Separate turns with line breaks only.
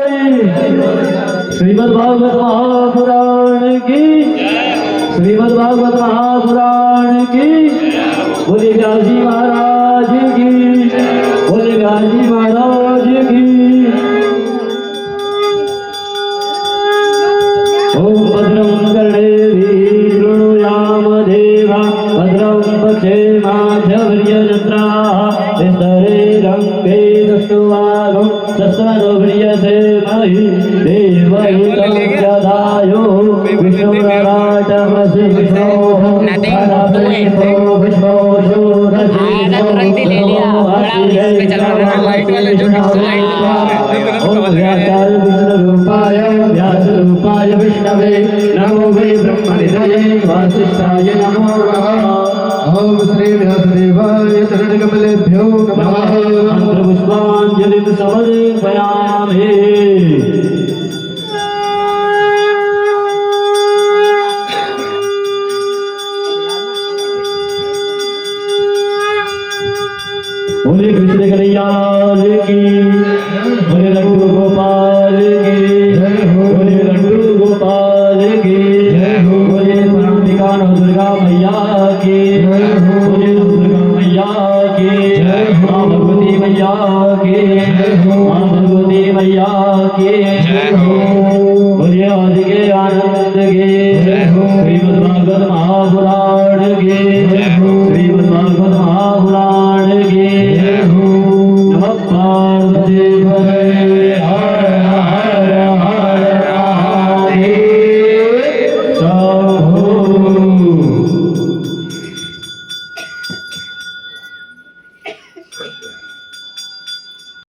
श्रीमद् भागवत महापुराण की श्रीमद् भागवत महापुराण की बोले व्यास जी महाराज की बोले व्यास जी महाराज की। ओम भद्रं कर्णेभिः शृणुयाम देवा भद्रं पश्येमाक्षभिर्यजत्राः स्तरेरङ्गे दष्टुवागं सस्वनुभ्रियसे महि देवहितं जदायो विष्णुराटमसि विष्णोः विष्णो विष्णुरूपाय व्यासरूपाय विष्णवे नमो वै ब्रह्मनिधये वासिष्ठाय नमो नमः। ओम श्री व्यासदेवाय चरणकमलेभ्यो नमः। मंत्रपुष्पाञ्जलिं समर्पयामि। बोले कृष्ण कन्हैया की बोले लड्डू गोपाल की बोले लड्डू गोपाल की बोले परांबिका दुर्गा मैया की बोले दुर्गा मैया की माँ भगवती मैया की माँ भगवती मैया की बोले आदि के आनंद के श्रीमद् भागवत महापुराण के श्रीमद् भागवत महापुराण के नमः पार्वती